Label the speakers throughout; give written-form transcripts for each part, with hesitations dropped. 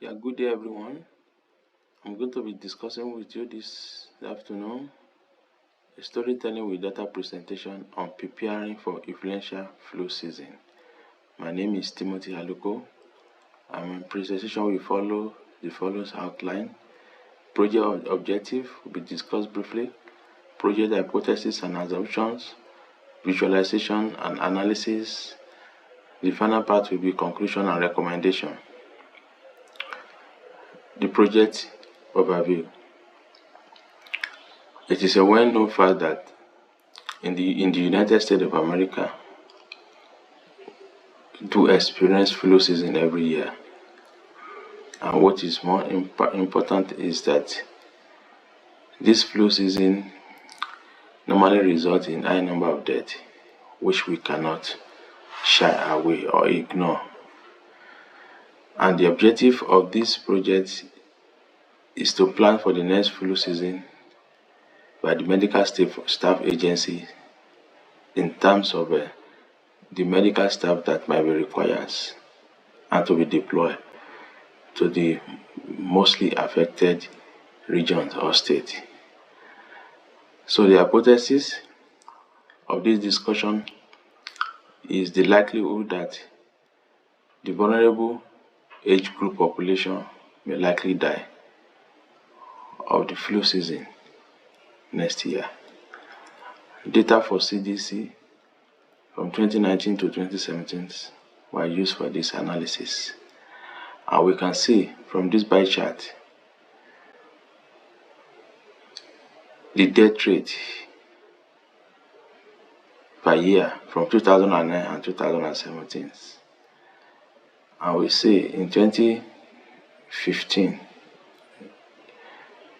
Speaker 1: Yeah, good day everyone. I'm going to be discussing with you this afternoon a storytelling with data presentation on preparing for influential flu season. My name is Timothy Aluko. My presentation will follow the following outline. Project objective will be discussed briefly. Project hypothesis and assumptions, visualization and analysis. The final part will be conclusion and recommendation. The project overview. It is a well-known fact that in the United States of America do experience flu season every year. And what is more important is that this flu season normally results in high number of deaths, which we cannot shy away or ignore. And the objective of this project is to plan for the next flu season by the medical staff agency in terms of the medical staff that might be required and to be deployed to the mostly affected regions or state. So the hypothesis of this discussion is the likelihood that the vulnerable age group population may likely die of the flu season next year. Data for CDC from 2019 to 2017 were used for this analysis. And we can see from this pie chart the death rate per year from 2009 and 2017. And we see in 2015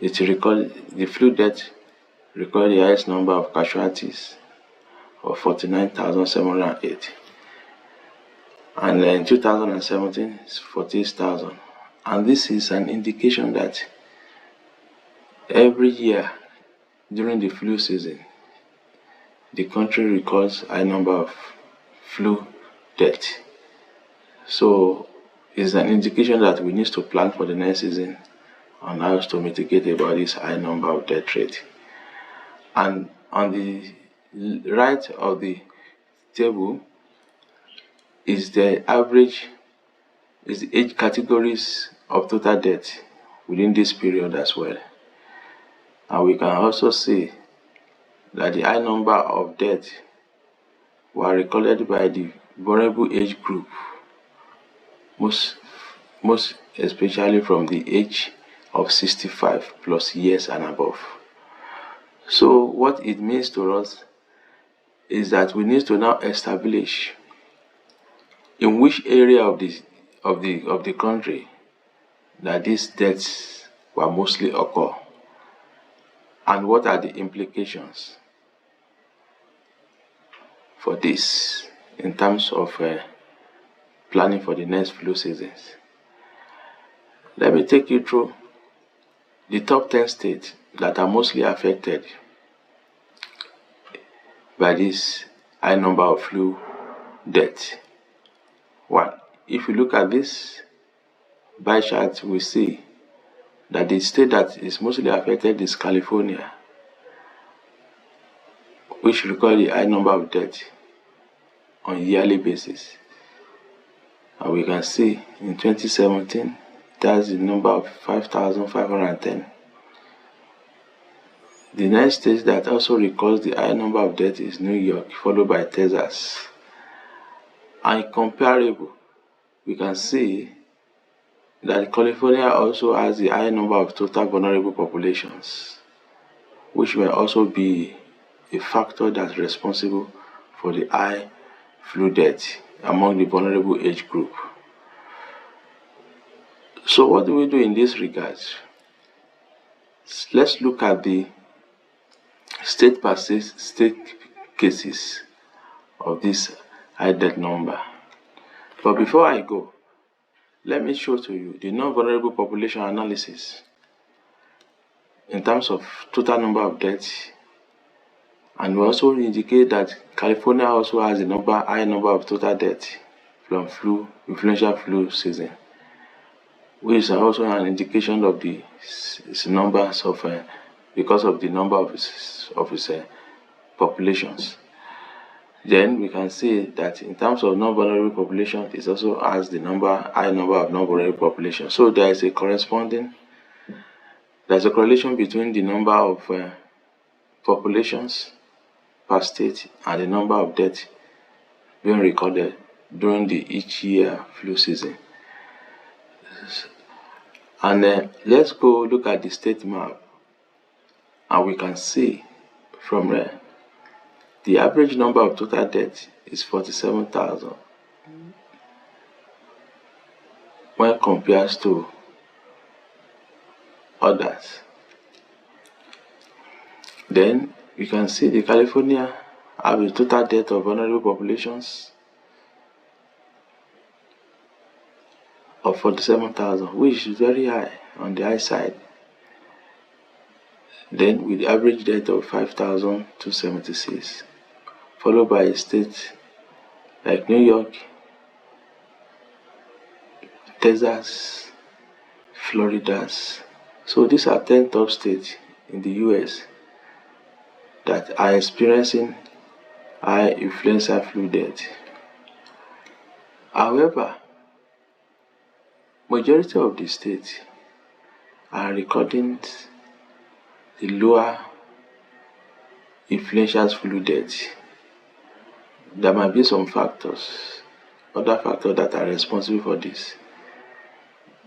Speaker 1: the flu death recorded the highest number of casualties of 49,708. And in 2017 it's 48,000. And this is an indication that every year during the flu season, the country records a high number of flu deaths. So it's an indication that we need to plan for the next season on how to mitigate about this high number of death rate. And on the right of the table is the age categories of total death within this period as well. And we can also see that the high number of deaths were recorded by the vulnerable age group, most especially from the age of 65 plus years and above. So what it means to us is that we need to now establish in which area of the country that these deaths will mostly occur, and what are the implications for this in terms of planning for the next flu seasons. Let me take you through the top 10 states that are mostly affected by this high number of flu deaths. One, if you look at this pie chart, we see that the state that is mostly affected is California, which recorded a high number of deaths on a yearly basis. And we can see in 2017 it has the number of 5,510. The next state that also records the high number of deaths is New York, followed by Texas. And comparable, we can see that California also has the high number of total vulnerable populations, which may also be a factor that's responsible for the high flu death among the vulnerable age group. So what do we do in this regard? Let's look at the state cases of this high death number. But before I go, let me show to you the non-vulnerable population analysis in terms of total number of deaths. And we also indicate that California also has a high number of total deaths from influential flu season. which is also an indication of the numbers of because of the number of its populations. Then we can see that in terms of non-vulnerable population, it also has the high number of non-vulnerable population. So there's a correlation between the number of populations per state and the number of deaths being recorded during the each year flu season. And let's go look at the state map, and we can see from there the average number of total deaths is 47,000 when compared to others. Then we can see the California have a total death of vulnerable populations of 47,000, which is very high, on the high side. Then with the average death of 5,276, followed by a state like New York, Texas, Florida. So these are 10 top states in the US that are experiencing high influenza flu death. However, majority of the states are recording the lower influenza flu death. There might be some other factors that are responsible for this,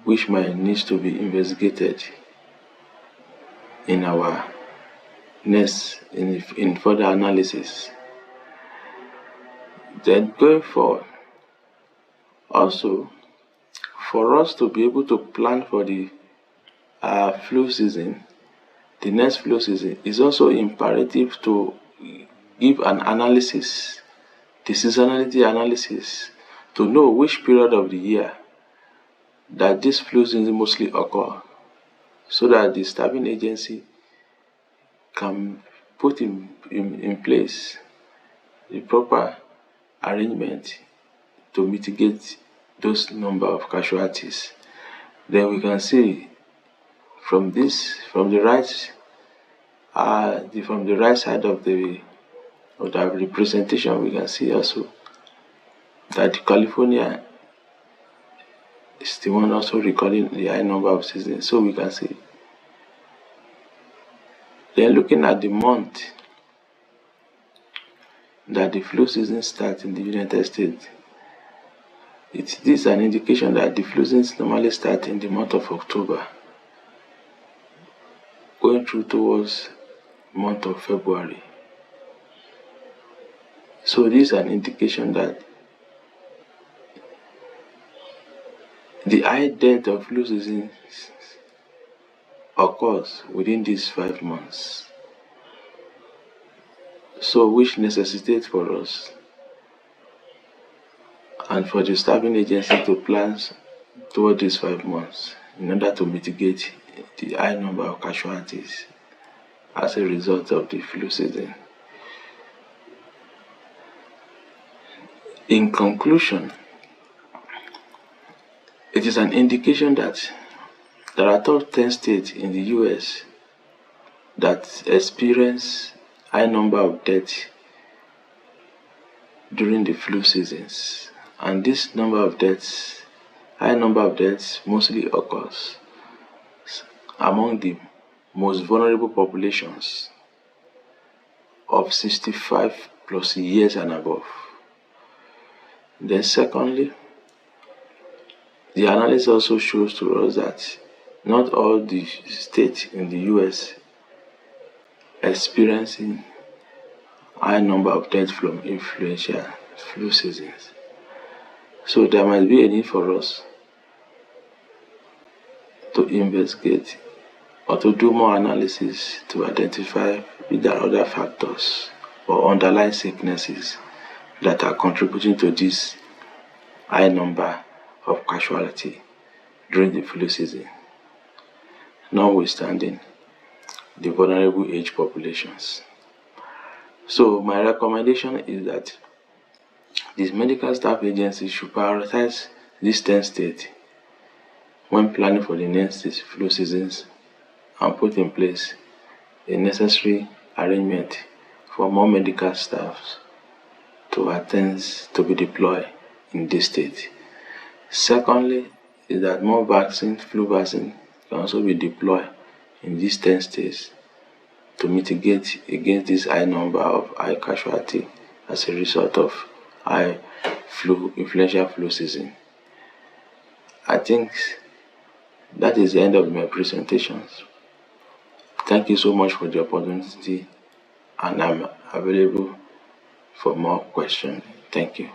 Speaker 1: which might need to be investigated in our next in further analysis. Then going forward, also for us to be able to plan for the flu season, the next flu season, is also imperative to give an analysis, the seasonality analysis, to know which period of the year that this flu season mostly occur, so that the staffing agency can put in place the proper arrangement to mitigate those number of casualties. Then we can see from the right side of the representation, we can see also that California is the one also recording the high number of seasons. So we can see. Then looking at the month that the flu season starts in the United States, this is an indication that the flu season normally starts in the month of October, going through towards month of February. So this is an indication that the high death of flu season occurs within these 5 months. So which necessitates for us and for the staffing agency to plan toward these 5 months in order to mitigate the high number of casualties as a result of the flu season. In conclusion, it is an indication that there are top 10 states in the US that experience high number of deaths during the flu seasons, and this high number of deaths mostly occurs among the most vulnerable populations of 65 plus years and above. Then secondly, the analysis also shows to us that not all the states in the US experiencing high number of deaths from influenza flu seasons. So there might be a need for us to investigate or to do more analysis to identify if there are other factors or underlying sicknesses that are contributing to this high number of casualty during the flu season, notwithstanding the vulnerable age populations. So my recommendation is that these medical staff agencies should prioritize these 10 states when planning for the next flu seasons and put in place a necessary arrangement for more medical staffs to attend to be deployed in this state. Secondly, is that more flu vaccine can also be deployed in these 10 states to mitigate against this high number of high casualty as a result of high influential flu season. I think that is the end of my presentations. Thank you so much for the opportunity, and I'm available for more questions. Thank you.